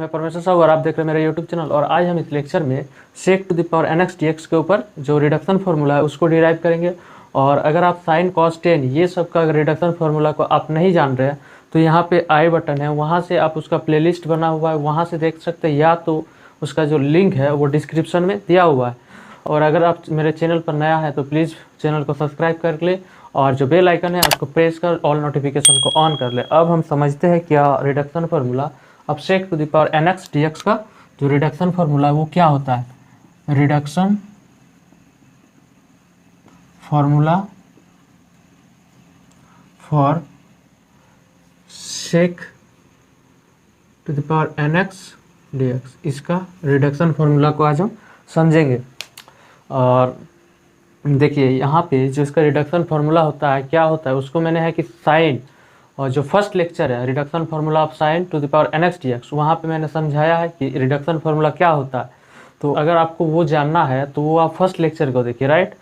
मैं परमेश्वर साहू और आप देख रहे हैं मेरा यूट्यूब चैनल। और आज हम इस लेक्चर में sec to the power nx dx के ऊपर जो रिडक्शन फार्मूला है उसको डिराइव करेंगे। और अगर आप साइन कॉस टेन ये सब का रिडक्शन फार्मूला को आप नहीं जान रहे हैं तो यहाँ पे आई बटन है, वहाँ से आप उसका प्लेलिस्ट बना हुआ है, वहाँ से देख सकते हैं, या तो उसका जो लिंक है वो डिस्क्रिप्शन में दिया हुआ है। और अगर आप मेरे चैनल पर नया है तो प्लीज़ चैनल को सब्सक्राइब कर ले और जो बेल आइकन है उसको प्रेस कर ऑल नोटिफिकेशन को ऑन कर ले। अब हम समझते हैं क्या रिडक्शन फार्मूला। अब sec to the power nx dx का जो रिडक्शन फार्मूला है वो क्या होता है। Reduction formula for sec to the power nx dx, इसका रिडक्शन फार्मूला को आज हम समझेंगे। और देखिए यहाँ पे जो इसका रिडक्शन फार्मूला होता है क्या होता है उसको मैंने है कि साइन, और जो फर्स्ट लेक्चर है reduction formula of sine to the power nx dx, वहाँ पे मैंने समझाया है कि रिडक्शन फार्मूला क्या होता है। तो अगर आपको वो जानना है तो वो आप फर्स्ट लेक्चर को देखिए, राइट।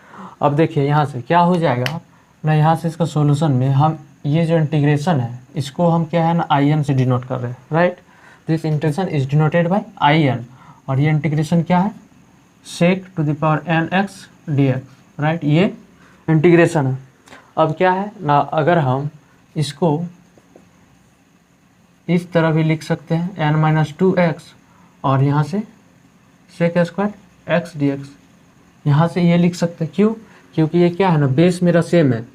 अब देखिए यहाँ से क्या हो जाएगा ना, यहाँ से इसका सोल्यूशन में हम ये जो इंटीग्रेशन है इसको हम क्या है ना in से डिनोट कर रहे हैं, right. This integration is denoted by in, और ये इंटीग्रेशन क्या है, sec to the power nx dx, right. ये इंटीग्रेशन है। अब क्या है ना, अगर हम इसको इस तरह भी लिख सकते हैं n-2x, और यहाँ से सेक स्क्वायर x dx, यहाँ से ये लिख सकते हैं। क्यों? क्योंकि ये क्या है ना, बेस मेरा सेम है।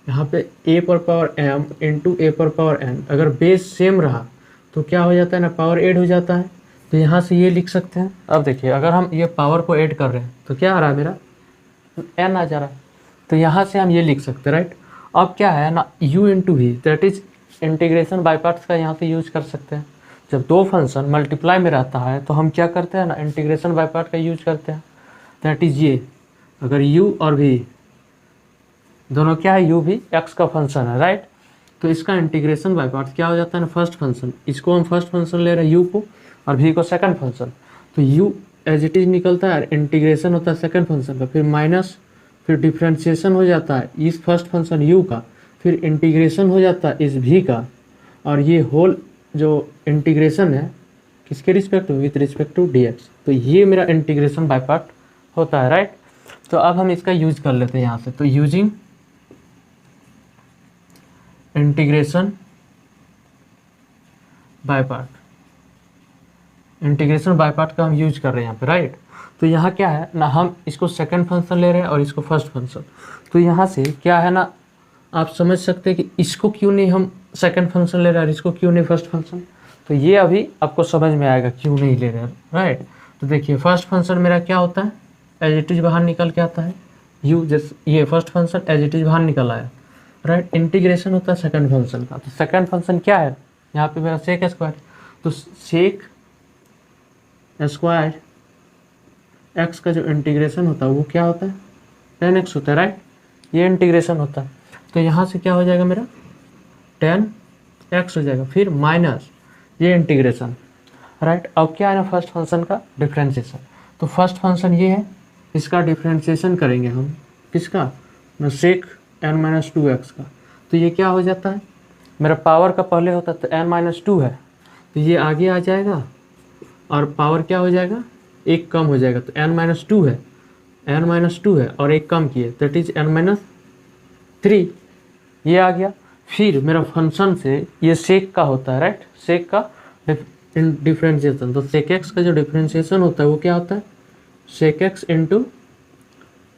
यहाँ पे a पर पावर m इंटू a पर पावर n, अगर बेस सेम रहा तो क्या हो जाता है ना, पावर ऐड हो जाता है। तो यहाँ से ये लिख सकते हैं। अब देखिए अगर हम ये पावर को ऐड कर रहे हैं तो क्या आ रहा है, मेरा n आ जा रहा है। तो यहाँ से हम ये लिख सकते हैं, राइट। अब क्या है ना, u into v, that is integration by parts का यहाँ से यूज कर सकते हैं। जब दो फंक्शन मल्टीप्लाई में रहता है तो हम क्या करते हैं ना, इंटीग्रेशन बाय पार्ट का यूज करते हैं। दैट इज ये, अगर u और v दोनों क्या है, u भी x का फंक्शन है, राइट। तो इसका इंटीग्रेशन बाय पार्ट्स क्या हो जाता है ना, फर्स्ट फंक्शन, इसको हम फर्स्ट फंक्शन ले रहे हैं u को, और v को सेकंड फंक्शन। तो u एज इट इज निकलता है, इंटीग्रेशन होता है सेकंड फंक्शन का, फिर माइनस, फिर डिफ्रेंशिएशन हो जाता है इस फर्स्ट फंक्शन u का, फिर इंटीग्रेशन हो जाता है इस v का, और ये होल जो इंटीग्रेशन है किसके respect to, with respect to dx। तो ये मेरा इंटीग्रेशन बाय पार्ट होता है, राइट। तो अब हम इसका यूज कर लेते हैं यहाँ से। तो using integration by part, integration by part का हम यूज कर रहे हैं यहाँ पे, राइट। तो यहाँ क्या है ना, हम इसको सेकंड फंक्शन ले रहे हैं और इसको फर्स्ट फंक्शन। तो यहाँ से क्या है ना, आप समझ सकते हैं कि इसको क्यों नहीं हम सेकंड फंक्शन ले रहे हैं और इसको क्यों नहीं फर्स्ट फंक्शन। तो ये अभी आपको समझ में आएगा क्यों नहीं ले रहे हैं, राइट। तो देखिए फर्स्ट फंक्शन मेरा क्या होता है, एज इट इज बाहर निकल के आता है u, जैसे ये first function as it is बाहर निकल आया, राइट। इंटीग्रेशन होता है सेकंड फंक्शन का। तो सेकंड फंक्शन क्या है, यहाँ पे मेरा सेक स्क्वायर, तो सेक स्क्वायर x का जो इंटीग्रेशन होता है वो क्या होता है, 10x होता है, राइट। ये इंटीग्रेशन होता है। तो यहाँ से क्या हो जाएगा, मेरा 10x हो जाएगा, फिर माइनस ये इंटीग्रेशन, राइट। अब क्या है ना, फर्स्ट फंक्शन का डिफ्रेंशिएशन। तो फर्स्ट फंक्शन ये है, इसका डिफ्रेंशिएशन करेंगे हम, किसका ना, सेक n-2x का। तो ये क्या हो जाता है, मेरा पावर का पहले होता है तो n-2 है, तो ये आगे आ जाएगा और पावर क्या हो जाएगा, एक कम हो जाएगा। तो n-2 है, n-2 है और एक कम किए, दैट इज n-3, ये आ गया। फिर मेरा फंक्शन से ये सेक का होता है, राइट, सेक का डिफ्रेंशिएशन। तो सेक एक्स का जो डिफ्रेंशिएशन होता है वो क्या होता है, सेक एक्स इंटू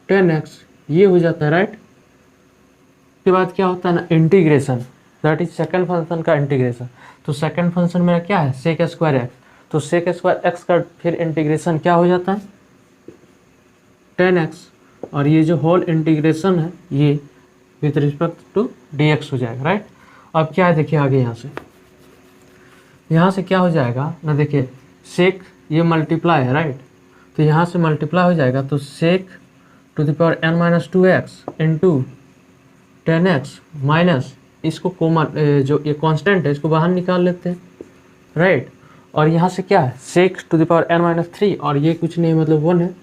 10x, ये हो जाता है, राइट। उसके बाद क्या होता है ना, integration, that is second function का इंटीग्रेशन। तो सेकंड फंक्शन मेरा क्या है, सेक स्क्वायर एक्स। तो सेक स्क्वायर एक्स का फिर इंटीग्रेशन क्या हो जाता है, 10x, और ये जो होल इंटीग्रेशन है ये विथ रिस्पेक्ट टू dx हो जाएगा, राइट। अब क्या है देखिए आगे, यहाँ से क्या हो जाएगा ना, देखिए सेक ये मल्टीप्लाई है, राइट। तो यहाँ से मल्टीप्लाई हो जाएगा, तो sec to the power n-2x into 10x minus, इसको कॉमन जो ये कांस्टेंट है इसको बाहर निकाल लेते हैं, राइट। और यहाँ से क्या है, sec to the power n-3, और ये कुछ नहीं मतलब 1 है।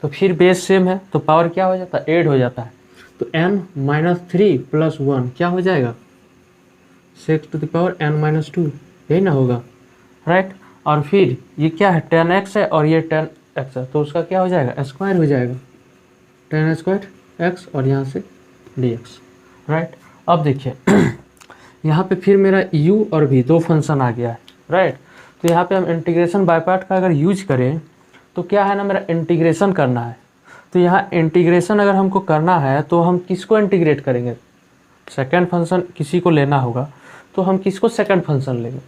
तो फिर बेस सेम है तो पावर क्या हो जाता है, ऐड हो जाता है। तो n-3 प्लस 1 क्या हो जाएगा, sec to the power n-2, यही ना होगा, राइट। और फिर ये क्या है 10x है और ये 10x है, तो उसका क्या हो जाएगा स्क्वायर हो जाएगा 10 स्क्वायर x और यहाँ से dx, राइट। अब देखिए यहाँ पे फिर मेरा u और v दो फंक्शन आ गया है, राइट। तो यहाँ पे हम इंटीग्रेशन बाय पार्ट का अगर यूज करें तो क्या है ना, मेरा इंटीग्रेशन करना है। तो यहाँ इंटीग्रेशन अगर हमको करना है तो हम किसको इंटीग्रेट करेंगे, सेकंड फंक्शन किसी को लेना होगा, तो हम किसको सेकंड फंक्शन लेंगे।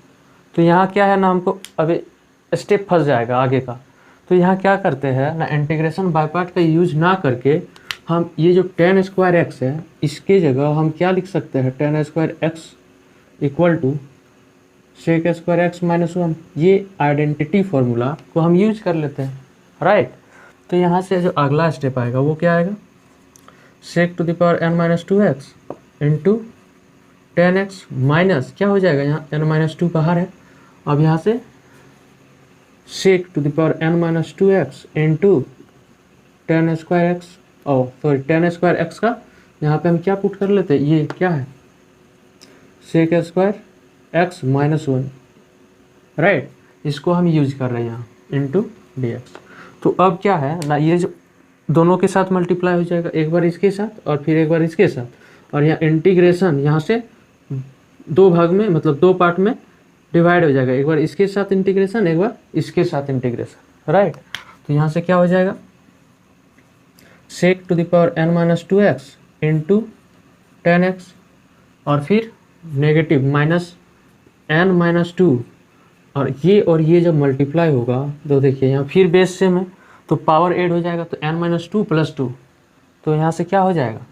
तो यहाँ क्या है ना, हमको अभी स्टेप फंस जाएगा आगे का। तो यहाँ क्या करते हैं ना, इंटीग्रेशन बाय पार्ट का यूज ना करके हम ये जो 10 स्क्वायर एक्स है इसके जगह हम क्या लिख सकते हैं 10 square x equal to sec square x minus 1, ये आइडेंटिटी फार्मूला को हम यूज कर लेते हैं, राइट। तो यहाँ से जो अगला स्टेप आएगा वो क्या आएगा, sec to the power n minus 2x into 10x minus क्या हो जाएगा, यहाँ n माइनस 2 बाहर है। अब यहाँ से sec to the power n minus 2x into 10 square x, oh sorry 10 square x का यहाँ पे हम क्या पुट कर लेते हैं, ये क्या है sec square x minus 1, right. इसको हम यूज कर रहे हैं यहाँ इंटू dx। तो अब क्या है ना, ये जो दोनों के साथ मल्टीप्लाई हो जाएगा, एक बार इसके साथ और फिर एक बार इसके साथ, और यहाँ इंटीग्रेशन यहाँ से दो भाग में मतलब दो पार्ट में डिवाइड हो जाएगा, एक बार इसके साथ इंटीग्रेशन एक बार इसके साथ इंटीग्रेशन, राइट। तो यहाँ से क्या हो जाएगा sec to the power n minus 2x into 10x और फिर नेगेटिव माइनस n माइनस 2, और ये जब मल्टीप्लाई होगा तो देखिए यहाँ फिर बेस सेम है तो पावर ऐड हो जाएगा, तो n माइनस 2 प्लस 2, तो यहाँ से क्या हो जाएगा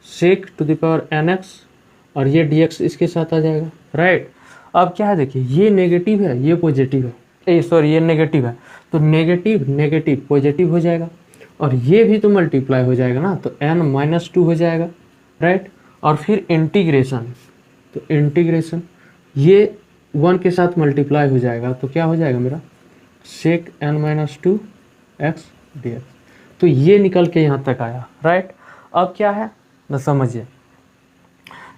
sec to the power nx और ये dx इसके साथ आ जाएगा, राइट। अब क्या है देखिए, ये नेगेटिव है ये पॉजिटिव है, सॉरी ये नेगेटिव है, तो नेगेटिव नेगेटिव पॉजिटिव हो जाएगा, और ये भी तो मल्टीप्लाई हो जाएगा ना, तो n माइनस 2 हो जाएगा, राइट। और फिर इंटीग्रेशन, तो इंटीग्रेशन ये 1 के साथ मल्टीप्लाई हो जाएगा, तो क्या हो जाएगा मेरा सेक n माइनस 2 एक्स dx। तो ये निकल के यहाँ तक आया, राइट। अब क्या है ना समझिए,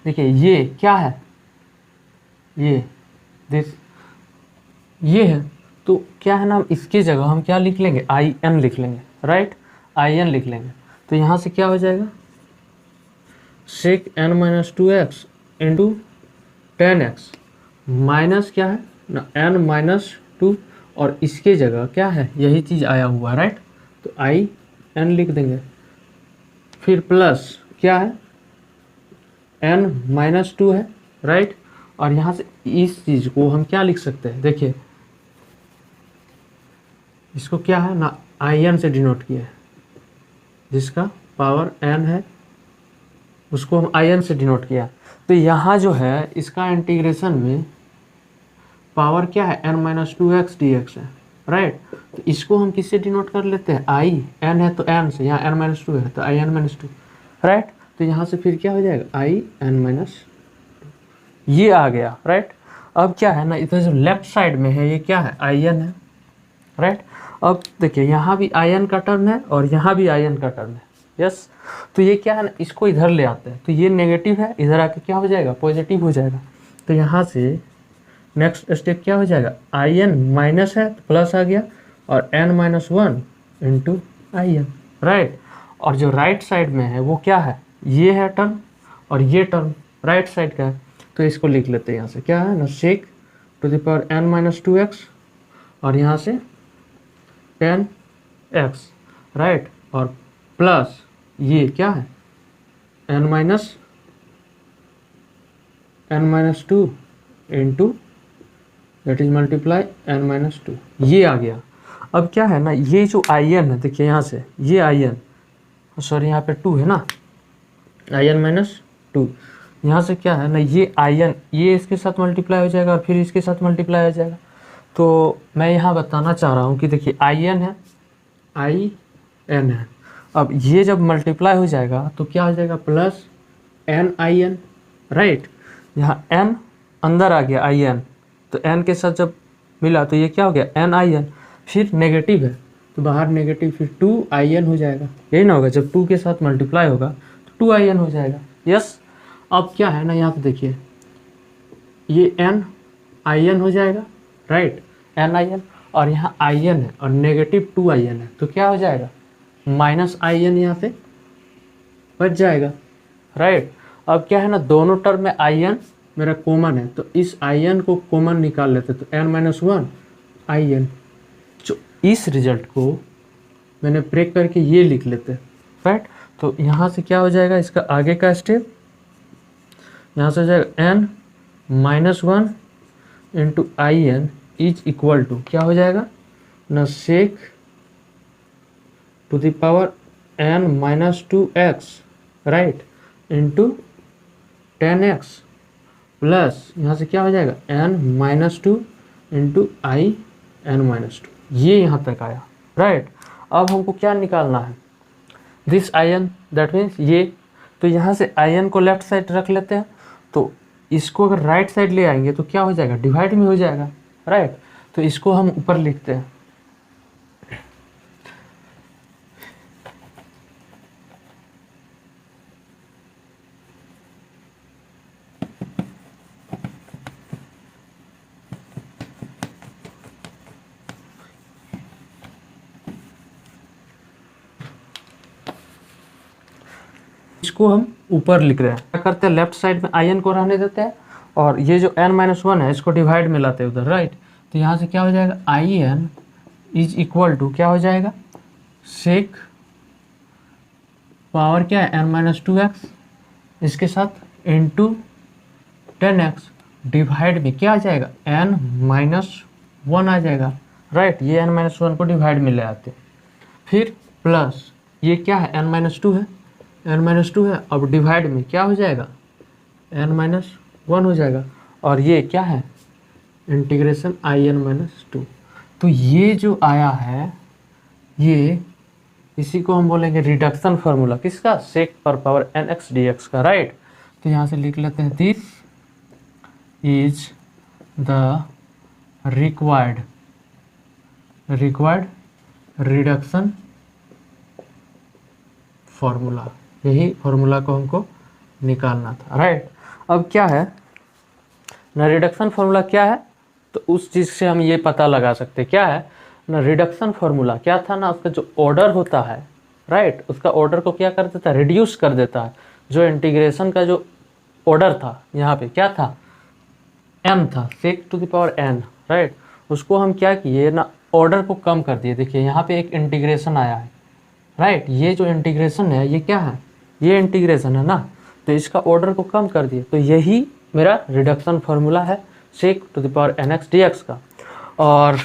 देखिए ये क्या है, ये ये है, तो क्या है ना, इसकी जगह हम क्या लिख लेंगे आई एन लिख लेंगे, राइट, आई एन लिख लेंगे। तो यहाँ से क्या हो जाएगा सेक n minus 2x into 10x minus क्या है ना n माइनस 2, और इसके जगह क्या है यही चीज़ आया हुआ, राइट। तो आई एन लिख देंगे, फिर प्लस क्या है n माइनस 2 है, राइट। और यहाँ से इस चीज़ को हम क्या लिख सकते हैं, देखिए इसको क्या है ना आई एन से डिनोट किया है, जिसका पावर n है उसको हम आई एन से डिनोट किया। तो यहाँ जो है इसका इंटीग्रेशन में पावर क्या है n माइनस 2x dx है, राइट। तो इसको हम किससे डिनोट कर लेते हैं, आई n है तो n से, यहाँ n माइनस 2 है तो आई एन माइनस 2, राइट। तो यहाँ से फिर क्या हो जाएगा आई एन माइनस, ये आ गया, राइट। अब क्या है ना, इधर जो लेफ्ट साइड में है ये क्या है आई एन है, राइट। अब देखिए यहाँ भी आई एन का टर्म है और यहाँ भी आई एन का टर्म है, यस। तो ये क्या है ना, इसको इधर ले आते हैं, तो ये नेगेटिव है, इधर आके क्या हो जाएगा पॉजिटिव हो जाएगा। तो यहाँ से नेक्स्ट स्टेप क्या हो जाएगा, आई एन माइनस है तो प्लस आ गया, और n minus 1 into I n, right. और जो राइट साइड में है वो क्या है, ये है टर्म और ये टर्म राइट साइड का है, तो इसको लिख लेते हैं यहाँ से क्या है ना sec to the power n minus 2x और यहाँ से 10x, राइट, और प्लस ये क्या है n minus 2 into that is multiply n minus 2, ये आ गया। अब क्या है ना, ये जो आई एन है देखिए यहाँ से ये आई एन, सॉरी यहाँ पे 2 है ना, आई एन माइनस 2, यहाँ से क्या है ना ये आई एन, ये इसके साथ मल्टीप्लाई हो जाएगा और फिर इसके साथ मल्टीप्लाई हो जाएगा। तो मैं यहाँ बताना चाह रहा हूँ कि देखिए आई एन है, आई एन है, अब ये जब मल्टीप्लाई हो जाएगा तो क्या हो जाएगा plus n I n, right. यहाँ एन अंदर आ गया आई एन, तो एन के साथ जब मिला तो ये क्या हो गया एन आई एन, फिर नेगेटिव है तो बाहर नेगेटिव, फिर 2 आई एन हो जाएगा, यही ना होगा, जब 2 के साथ मल्टीप्लाई होगा तो 2 आई एन हो जाएगा, यस। अब क्या है ना यहाँ पे देखिए ये एन आई एन हो जाएगा, राइट, एन आई एन, और यहाँ आई एन है और नेगेटिव 2 आई एन है, तो क्या हो जाएगा, माइनस आई एन यहाँ से बच जाएगा, राइट। अब क्या है ना, दोनों टर्म में आई एन मेरा कॉमन है, तो इस आई एन को कॉमन निकाल लेते, तो एन माइनस 1 आई एन, जो इस रिजल्ट को मैंने ब्रेक करके ये लिख लेते, राइट। तो यहाँ से क्या हो जाएगा, इसका आगे का स्टेप यहाँ से हो जाएगा n minus 1 into I n is equal to क्या हो जाएगा ना, sec to the power n minus 2x, right, into 10x plus यहाँ से क्या हो जाएगा n minus 2 into I n minus 2, ये यहाँ तक आया, राइट। अब हमको क्या निकालना है, this I n, that means ये, तो यहाँ से आई एन को लेफ्ट साइड रख लेते हैं, तो इसको अगर राइट साइड ले आएंगे तो क्या हो जाएगा, डिवाइड में हो जाएगा, राइट। तो इसको हम ऊपर लिखते हैं, इसको हम ऊपर लिख रहे हैं। क्या करते हैं, लेफ्ट साइड में आई एन को रहने देते हैं और ये जो n माइनस 1 है इसको डिवाइड में लाते हैं उधर, राइट। तो यहाँ से क्या हो जाएगा, I n is equal to क्या हो जाएगा, सेक पावर क्या है n माइनस 2x, इसके साथ इंटू 10x डिवाइड में क्या आ जाएगा n माइनस 1 आ जाएगा, राइट। ये n माइनस 1 को डिवाइड में ले आते, फिर प्लस ये क्या है n माइनस 2 है, n माइनस 2 है, अब डिवाइड में क्या हो जाएगा n माइनस 1 हो जाएगा, और ये क्या है इंटीग्रेशन आई एन माइनस 2। तो ये जो आया है ये, इसी को हम बोलेंगे रिडक्शन फार्मूला, किसका, सेक पर power n x d x का, राइट। तो यहाँ से लिख लेते हैं, this is the required reduction formula, यही फार्मूला को हमको निकालना था, राइट। अब क्या है ना, रिडक्शन फार्मूला क्या है, तो उस चीज़ से हम ये पता लगा सकते हैं क्या है ना, रिडक्शन फार्मूला क्या था ना, उसका जो ऑर्डर होता है, राइट, उसका ऑर्डर को क्या कर देता है, रिड्यूस कर देता है। जो इंटीग्रेशन का जो ऑर्डर था यहाँ पे क्या था, m था, sec to the power n, right, उसको हम क्या किए ना, ऑर्डर को कम कर दिए। देखिए यहाँ पे एक इंटीग्रेशन आया है, राइट, ये जो इंटीग्रेशन है ये क्या है, ये इंटीग्रेशन है ना, तो इसका ऑर्डर को कम कर दिए, तो यही मेरा रिडक्शन फार्मूला है sec to the power n x d x का। और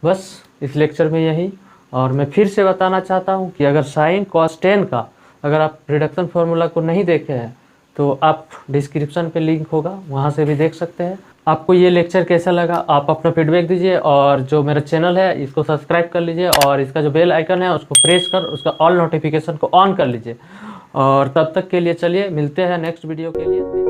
बस इस लेक्चर में यही, और मैं फिर से बताना चाहता हूँ कि अगर साइन कॉस टेन का अगर आप रिडक्शन फार्मूला को नहीं देखे हैं तो आप डिस्क्रिप्शन पे लिंक होगा, वहाँ से भी देख सकते हैं। आपको ये लेक्चर कैसा लगा, आप अपना फीडबैक दीजिए, और जो मेरा चैनल है इसको सब्सक्राइब कर लीजिए, और इसका जो बेल आइकन है उसको प्रेस कर उसका ऑल नोटिफिकेशन को ऑन कर लीजिए। और तब तक के लिए चलिए मिलते हैं नेक्स्ट वीडियो के लिए।